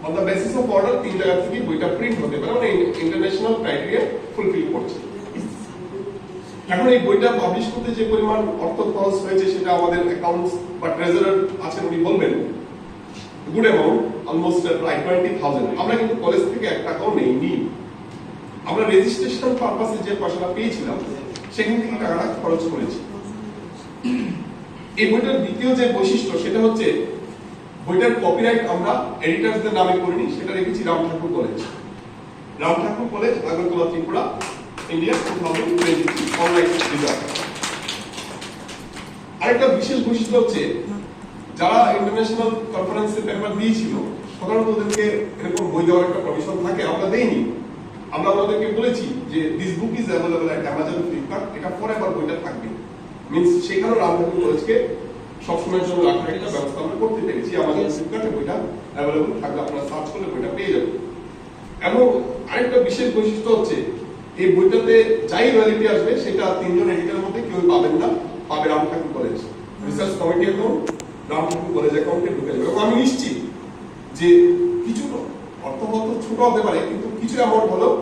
on the basis of order 3 জায়গা থেকে বইটা প্রিন্ট হতে পারে মানে ইন্টারন্যাশনাল ক্রাইটেরিয়া ফুলফিল করছে এখন এই বইটা পাবলিশ করতে যে পরিমাণ অর্থ খরচ হয়েছে সেটা আমাদের অ্যাকাউন্টস বা ট্রেজারার আছেন উনি বলবেন গুড অ্যামাউন্ট অলমোস্ট প্রায় 20,000 আমরা কিন্তু কলেজ থেকে 1 টাকাও নেইনি আমরা রেজিস্ট্রেশন পারপাসে যে পয়সাটা পেয়েছিলাম সেখান থেকে টাকাটা খরচ করেছি এই বইটার দ্বিতীয় যে বৈশিষ্ট্য সেটা হচ্ছে বইটার কপিরাইট আমরা এডিটরসদের নামে করিনি সেটা রেখেছি Ram Thakur college Agartala Tripura India 2023 online result আরেকটা বিশেষ বৈশিষ্ট্য হচ্ছে যারা ইন্টারন্যাশনাল কনফারেন্সে পেপার দিয়েছিল সাধারণত ওদেরকে এরকম বই দেওয়ার একটা কমিশন থাকে আমরা দেইনি আমরা ওদেরকে বলেছি যে this book is available at Amazon Flipkart এটা ফরএভার বইটা থাকবে মিন্স সেখানে রামধাকুর কলেজকে সবসময়ের জন্য রাখার একটা ব্যবস্থা আমরা করতে পেরেছি আমাদের ফ্লিপকার্টে বইটা অ্যাভেলেবল থাকবে আপনারা সার্চ করলে বইটা পেয়ে যাবেন এবং আরেকটা বিশেষ বৈশিষ্ট্য হচ্ছে এই বইটাতে যাই রয়্যালিটি আসবে সেটা 3 জন এডিটরের মধ্যে কেউ পাবেন না পাবে Ram Thakur college research committee account Ram Thakur college অ্যাকাউন্টে ঢুকে যাবে এবং আমি নিশ্চিত যে কিছু অর্থ হয়তো ছোট হতে পারে কিন্তু কিছু অ্যামাউন্ট হলেও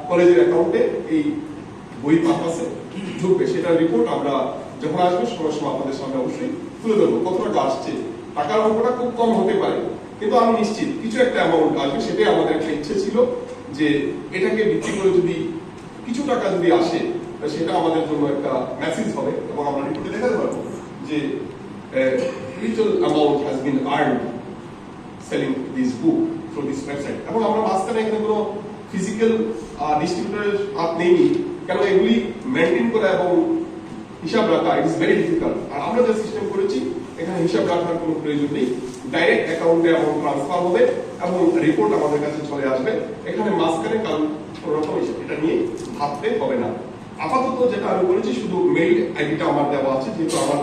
কলেজের অ্যাকাউন্টে এই বই পারপাসে ঢুকবে সেটা রিপোর্ট আমরা যখন আসবে সময় সময় আপনাদের সামনে অবশ্যই তুলে ধরবো কত টাকা আসছে। টাকার অঙ্কটা খুব কম হতে পারে, কিন্তু আমি নিশ্চিত কিছু একটা অ্যামাউন্ট আসবে। সেটাই আমাদের একটা ইচ্ছে ছিল যে এটাকে ভিত্তি করে যদি কিছু টাকা যদি আসে সেটা আমাদের জন্য একটা মেসেজ হবে, এবং আমরা রিপোর্টে দেখাতে পারবো যে little amount has been earned selling this book through this website। এবং আমরা মাঝখানে এখানে কোনো ফিজিক্যাল ডিস্ট্রিবিউটরের হাত নেইনি, কেন এগুলি মেনটেন করা এবং হিসাব রাখা ইট ইজ ভেরি ডিফিকাল্ট। আর আমরা যে সিস্টেম করেছি এখানে হিসাব রাখার কোনো প্রয়োজন নেই, ডাইরেক্ট অ্যাকাউন্টে অ্যামাউন্ট ট্রান্সফার হবে এবং রিপোর্ট আমাদের কাছে চলে আসবে। এখানে মাঝখানে কারণ কোনো রকম এটা নিয়ে ভাবতে হবে না। আপাতত যেটা আমি বলেছি শুধু মেইল আইডিটা আমার দেওয়া আছে, যেহেতু আমার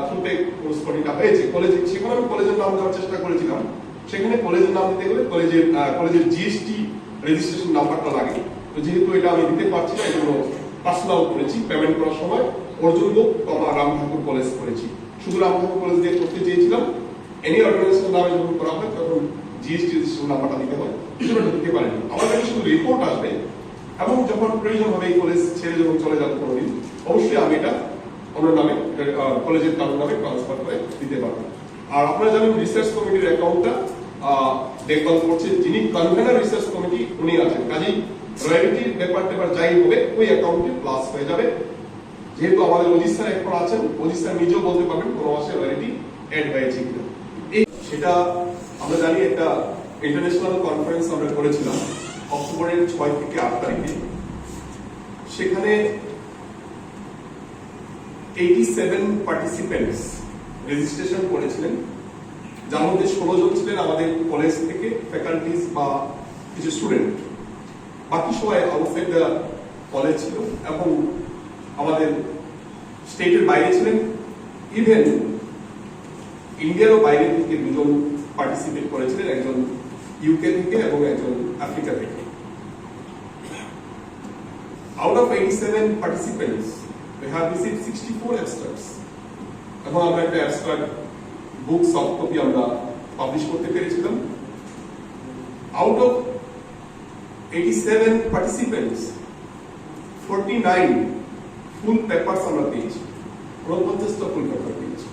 থ্রুতে কোর্সটা হয়েছে কলেজে, সেখানে আমি কলেজের নাম দেওয়ার চেষ্টা করেছিলাম। সেখানে কলেজের নাম দিতে গেলে কলেজের জিএসটি রেজিস্ট্রেশন নাম্বারটা লাগে, তো যেহেতু এটা আমি দিতে পারছি না এই জন্য পার্সোনাল করেছি। পেমেন্ট করার সময় অর্জুন লোক রাম ঠাকুর কলেজ করেছি, শুধু রাম ঠাকুর কলেজ দিয়ে করতে চেয়েছিলাম। এনি অর্গানাইজেশন নামে যখন করা হয় তখন জিএসটি রেজিস্ট্রেশন নাম্বারটা দিতে হয়, সেটা দিতে পারেনি। আমার কাছে শুধু রিপোর্ট আসবে এবং যখন প্রয়োজন হবে এই কলেজ ছেড়ে যখন চলে যাবে কোনোদিন, অবশ্যই আমি এটা অন্য নামে কলেজের কারোর নামে ট্রান্সফার করে দিতে পারবো। আর আপনারা জানেন রিসার্চ কমিটির অ্যাকাউন্টটা দেখভাল করছে যিনি কনভেনার রিসার্চ কমিটি উনি আছেন, কাজেই রয়্যালটির ব্যাপার যাই হবে ওই অ্যাকাউন্টে প্লাস হয়ে যাবে। যেহেতু আমাদের অজিত স্যার এখন আছেন, অজিত স্যার নিজেও বলতে পারবেন কোন মাসে রয়্যালটি অ্যাড হয়েছে কিনা। সেটা আমরা জানি একটা ইন্টারন্যাশনাল কনফারেন্স আমরা করেছিলাম অক্টোবরের 6 থেকে 8 তারিখে। সেখানে 87 পার্টিসিপেন্টস রেজিস্ট্রেশন করেছিলেন, যার মধ্যে 16 জন ছিলেন আমাদের কলেজ থেকে ফ্যাকাল্টিজ বা কিছু স্টুডেন্ট, বাকি সবাই আউটসাইড দ্য কলেজ ছিল এবং আমাদের স্টেটের বাইরে ছিলেন। ইভেন ইন্ডিয়ারও বাইরে থেকে 2 জন পার্টিসিপেট করেছিলেন, একজন ইউকে থেকে এবং একজন আফ্রিকা থেকে। Out of 87 participants, we have received 64 abstracts. এবং আমরা একটা abstract book soft copy আমরা পাবলিশ করতে পেরেছিলাম। Out of 87 participants, 49 full papers আমরা পেয়েছি, 49টা ফুল পেপার পেয়েছি।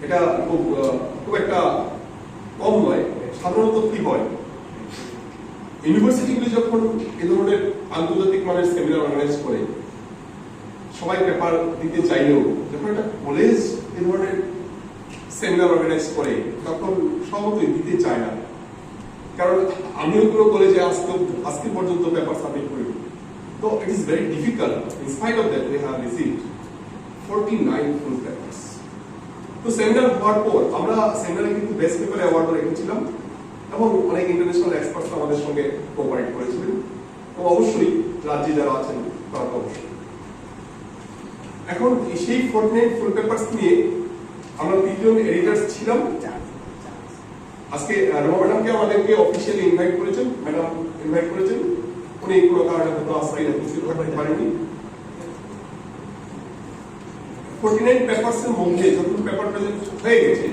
এটা খুব একটা কম নয়। সাধারণত কি হয়, ইউনিভার্সিটিগুলি যখন এ ধরনের আন্তর্জাতিক মানের সেমিনার অর্গানাইজ করে সবাই পেপার দিতে চাইলেও যখন একটা কলেজ এ ধরনের সেমিনার অর্গানাইজ করে তখন সহজেই দিতে চায় না, কারণ আমিও কোনো কলেজে আজকে পর্যন্ত পেপার সাবমিট করিনি। তো it is very difficult. In spite of that we have received 49 full papers. তো সেমিনার হওয়ার পর আমরা সেমিনারে কিন্তু বেস্ট পেপার অ্যাওয়ার্ডও রেখেছিলাম এবং অনেক ইন্টারন্যাশনাল এক্সপার্টস আমাদের সঙ্গে কোঅপারেট করেছিলেন, তো অবশ্যই রাজ্যে যারা আছেন তারা তো অবশ্যই। এখন সেই 49 ফুল পেপারস নিয়ে আমরা 3 জন এডিটরস ছিলাম। আজকে রমা ম্যাডামকে আমাদেরকে অফিসিয়ালি ইনভাইট করেছেন, ম্যাডাম ইনভাইট করেছেন, উনি কোনো কারণে হয়তো আসতে পারেনি। 49 পেপারসের মধ্যে যখন পেপার প্রেজেন্ট হয়ে গেছে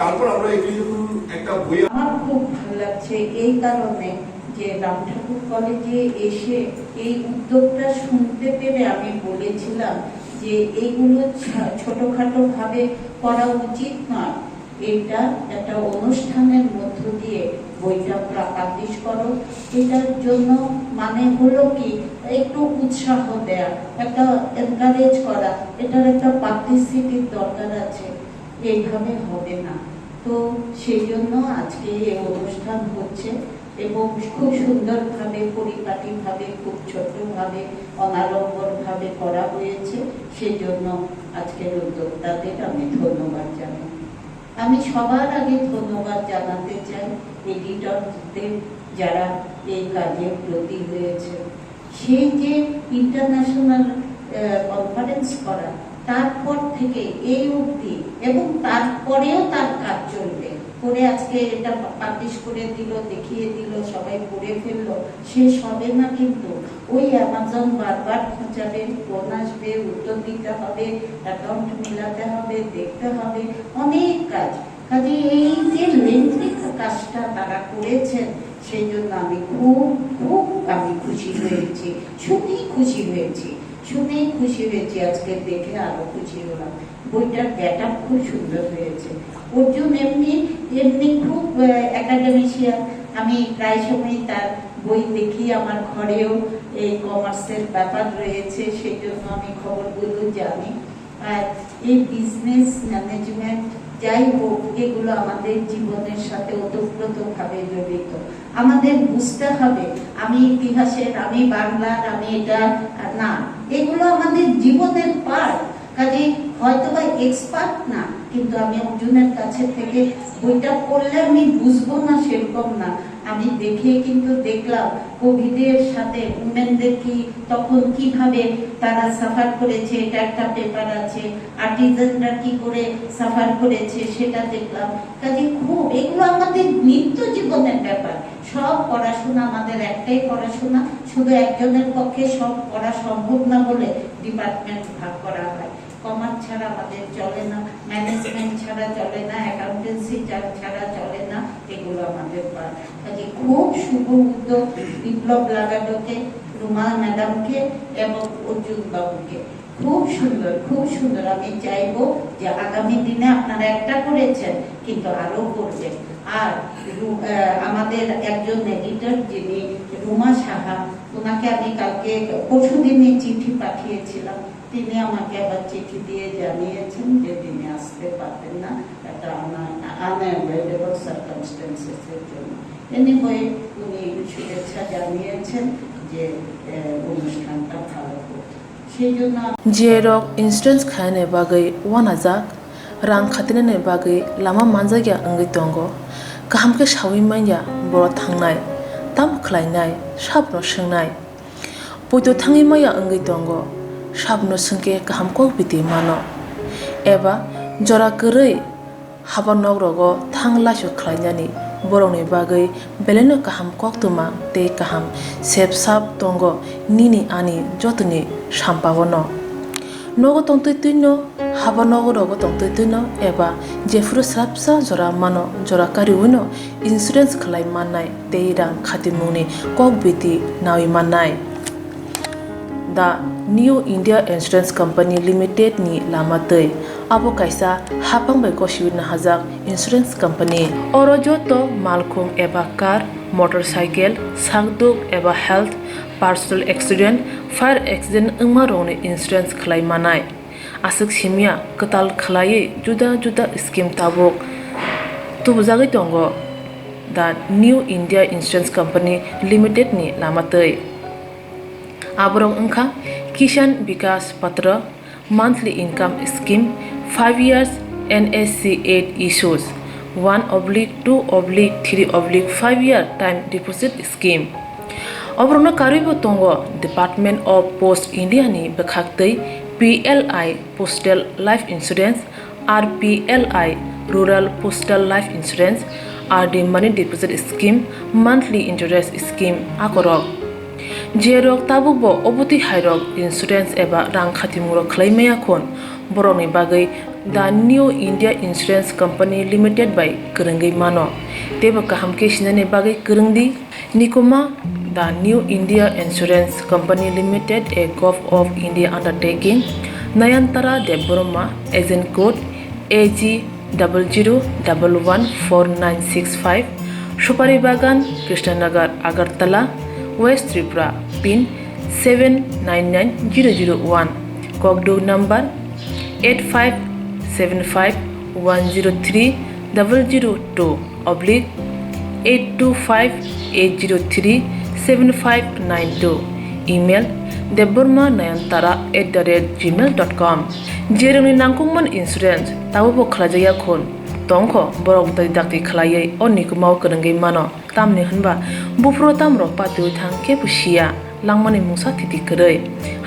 তারপর আমরা এগুলি যখন একটা বই, আমার খুব ভালো লাগছে এই কারণে যে রাম ঠাকুর কলেজে এসে এই উদ্যোগটা শুনতে পেরে আমি বলেছিলাম যে এইগুলো ছোটখাটো ভাবে করা উচিত নয়, এটা একটা অনুষ্ঠানের মধ্য দিয়ে বইটা পাবলিশ করো। এটার জন্য মানে হলো কি একটু উৎসাহ দেয়া, একটা এনকারেজ করা, এটার একটা পাবলিসিটির দরকার আছে, এইভাবে হবে না। তো সেই জন্য আজকে এই অনুষ্ঠান হচ্ছে এবং খুব সুন্দরভাবে পরিপাটিভাবে খুব ছোটভাবে অনাড়ম্বরভাবে করা হয়েছে, সেই জন্য আজকের উদ্যোক্তাদের আমি ধন্যবাদ জানাই। আমি সবার আগে ধন্যবাদ জানাতে চাই এডিটরদের যারা এই কাজে ব্রতী হয়েছে। সেই যে ইন্টারন্যাশনাল কনফারেন্স করা, তারপর থেকে এই অবধি এবং তারপরেও তার কাজ চলবে করে আজকে এটা পাবলিশ করে দিল, দেখিয়ে দিল, সবাই পড়ে ফেললো, শেষ হবে না। কিন্তু ওই অ্যামাজন বারবার খোঁজাবে, ফোন আসবে, উত্তর দিতে হবে, অ্যাকাউন্ট মিলাতে হবে, দেখতে হবে, অনেক কাজ। কাজে এই যে লেন্থি কাজটা তারা করেছেন সেই জন্য আমি খুব খুশি হয়েছি, সত্যি খুশি হয়েছি। শুনেই খুশি হয়েছি, আজকে দেখে আরো খুশি হলাম। বইটার গেটআপ খুব সুন্দর হয়েছে। অর্জুন এমনি এমনি খুব একাডেমিশিয়ান, আমি প্রায় সময় তার বই দেখি। আমার ঘরেও এই কমার্সের ব্যাপার রয়েছে, সেই জন্য আমি খবরগুলো জানি। আর এই বিজনেস ম্যানেজমেন্ট যাই হোক, এগুলো আমাদের জীবনের সাথে ওতপ্রোতভাবে জড়িত। আমাদের বুঝতে হবে আমি ইতিহাসের, আমি বাংলার, আমি এটা না, এগুলো আমাদের জীবনের পার্ট। কাজে হয়তোবা এক্সপার্ট না, কিন্তু আমি অর্জুনের কাছে থেকে বইটা পড়লে আমি বুঝবো না সেরকম না। আমি দেখে কিন্তু দেখলাম কোভিডের সাথে উমেনদের কি তখন কিভাবে তারা সাফার করেছে, এটা একটা পেপার আছে। আর্টিজানরা কি করে সাফার করেছে সেটা দেখলাম। কাজে খুব এগুলো আমাদের নিত্য জীবনের ব্যাপার। সব পড়াশোনা আমাদের একটাই পড়াশোনা, শুধু একজনের পক্ষে সব পড়া সম্ভব না বলে ডিপার্টমেন্ট ভাগ করা হয়। কমার্স ছাড়া আমাদের চলে না, ম্যানেজমেন্ট ছাড়া চলে না, অ্যাকাউন্টেন্সি ছাড়া চলে না, এগুলো আমাদের পার। কাজে খুব শুভ উদ্যোগ বিপ্লব লাগাডোকে, রুমা ম্যাডামকে এবং অর্জুন বাবুকে। খুব সুন্দর, খুব সুন্দর। আমি চাইবো যে আগামী দিনে আপনারা একটা করেছেন কিন্তু আরো করবেন। আর আমাদের একজন এডিটর যিনি রুমা সাহা, ওনাকে আমি কালকে পরশুদিনই চিঠি পাঠিয়েছিলাম। তিনি আমাকে আবার চিঠি দিয়ে জানিয়েছেন যে তিনি আসতে পারবেন না, একটা আনঅ্যাভয়েডেবল সার্কামস্টেন্সেসের জন্য। এনিওয়ে উনি শুভেচ্ছা জানিয়েছেন যে অনুষ্ঠানটা ভালো হোক, সেই জন্য जियरक इन्सुरेन्स खाने बागै वानाजाक रां खातिने बागै लामा मानजागिया अंगै दंगो गाहामके सावै माइया बर थांनाय ताम खलायनाय साबनो सोंनाय बयदो थाङै माइया अंगै दंगो साबनो सोंके गाहामको बिदि मानो एबा जरा गरै हाबा नगरगो थांलासो खलायनानि बरंनि बागै बेलेनो गाहाम कोक्तमा ते गाहाम सेब साब दंगो निनि आनि जतनि साम्पावनो नगो तंतैतैनो हाबा नगरगो तंतैतैनो एबा जेफुरो स्राबसा जरा मानो जरा कारिउनो इन्सुरेन्स खलाय माननाय ते रां खातिमुनि कक बिदि नावि माननाय दा new India insurance company limited नि लामातै आबो कायसा हापांबाय गसिउनो हाजाक इन्सुरेन्स कंपनी अरजतो मालखुं एबा कार मोटरसाइकेल सागदुक एबा health personal accident fire accident अंगमा रौनि इन्सुरेन्स खलाय मानाय आसक सिमिया कताल खलायै जुदा जुदा स्कीम ताबुक तुबजागै दंगो दा new India insurance company limited नि लामातै आबरं अंखा किसान विकास पत्र monthly income scheme 5 years NSC 8 issues 1/2/3/5 year time deposit scheme अब्रनो कारिबो तंगो डिपार्टमेंट ऑफ पोस्ट इंडिया नि बखाक्तै PLI postal life insurance RPLI rural postal life insurance RD money deposit scheme monthly interest scheme आकरक जेरक ताबुकबो अबति हायरक इन्सुरेन्स एबा रां खातिमुरक खलायमाया खन बरंनि बागै दा new India insurance company limited बाय गोरोंगै मानो तेबो गाहामके सिनायनि बागै गोरोंदि निकोमा दा new India insurance company limited a gov of India undertaking Nayantara Debbarma agent code AG00114965 सुपारी बागान Krishnanagar Agartala West Tripura pin 799001 Kokdo number 85751020/82580375592 email deborma9antara@gmail.com जेरनि नांगौमोन इन्सुरेन्स ताबो खलाजाया खन तंखो बरक दाक्ति खलायै अनिको माव गोरोंगै मानो तामनि होनबा बुफ्रो तामरो पातु थां केपुसिया लांमानि मुसा थिति करै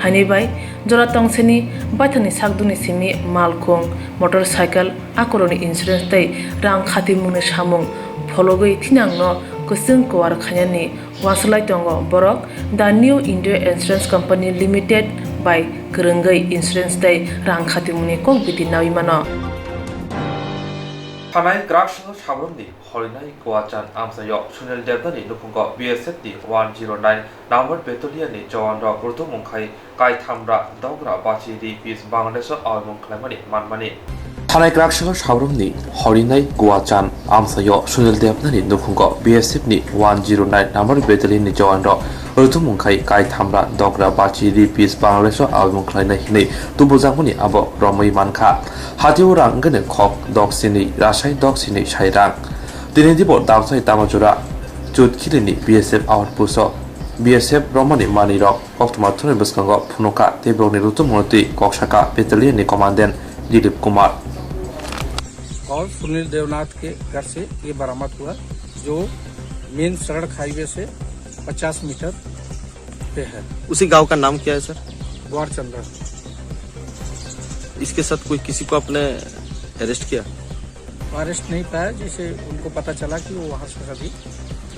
हानिबाय जरा तंसेनि बाथानि सागदुनि सिमि मालखुं मोटरसाइकेल आकरनि इन्सुरेन्स तै रां खाति मुनो सामुं फलगै थिनांनो गोसों कवार खायानि वासलाय तंगो बरक दा new India insurance company limited बाय गोरोंगै इन्सुरेन्स तै रां खाति मुनि कक बिदि नावि मानो थानाय ग्राक्सनो साब्रमनि हरिनाय गोवाचान आमसायो सुनील देवनानि लुफुंग BSF नि 109 नाम्बार बेटालियननि जवान र गुरुतु मुंखाय कायथामरा दग्रा बाचिरि पिस बांलादेश आवमुं खालामनि मानमानि थानाय ग्राक्सनो साब्रमनि हरिनाय गोवाचान आमसायो सुनील देवनानि लुफुंग BSF नि 109 नाम्बार बेटालियननि जवान र गुरुतु मुंखाय कायथामरा दग्रा बाचिरि पिस बांलादेश आवमुं खालामनाय हिनै तुबुजांमनि आबो रमै मानखा हाथिउ रांगोनो खक दक्सिनि रासाय दक्सिनि साइरां दिनै दिबो दावसाय तामाजुरा जुदखिलिनि BSF आउटपोस्ट BSF रमनि मानिरक कोक्टमा थुनि बसकांग फुनका तेबोनि रुतु मुनति कक्षाका बेटालियननि कमांडेंट दिलीप कुमार और सुनील देवनाथ के घर से ये बरामद हुआ जो मेन सड़क हाईवे से 50 मीटर पे है। उसी गांव का नाम क्या है सर? द्वारचंद्र। इसके साथ कोई किसी को आपने अरेस्ट किया? अरेस्ट नहीं पाया, जिसे उनको पता चला कि वो वहाँ से सभी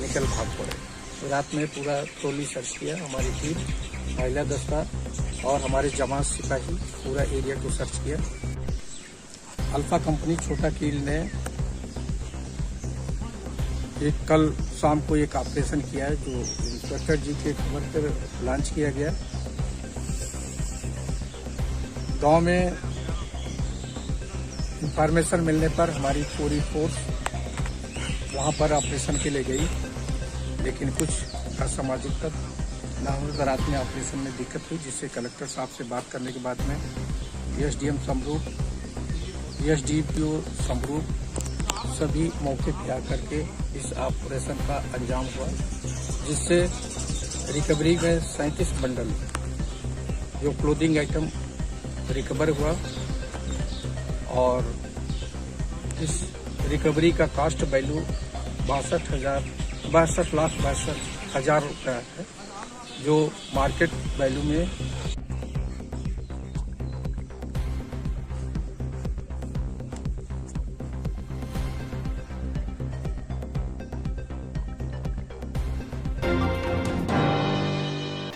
निकल भाग पड़े। तो रात में पूरा टोली सर्च किया, हमारी टीम महिला दस्ता और हमारे जमात सिपाही पूरा एरिया को सर्च किया। अल्फा कंपनी छोटा कील ने कल शाम को एक ऑपरेशन किया है, जो इंस्पेक्टर जी के खबर पर लॉन्च किया गया। गांव में इंफॉर्मेशन मिलने पर हमारी पूरी फोर्स वहां पर ऑपरेशन के लिए गई, लेकिन कुछ असामाजिक तत्व न होने पर रात में ऑपरेशन में दिक्कत हुई, जिससे कलेक्टर साहब से बात करने के बाद में SDM समरूप, SDPO समरूप सभी मौके पर आकर के इस ऑपरेशन का अंजाम हुआ, जिससे रिकवरी में 37 बंडल जो क्लोथिंग आइटम रिकवर हुआ और इस रिकवरी का कास्ट वैल्यू 62,62,62,000 रुपया है, जो मार्केट वैल्यू में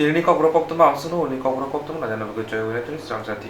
Tirini koktwma amsuno uni koktwma najana bugu Swrangchati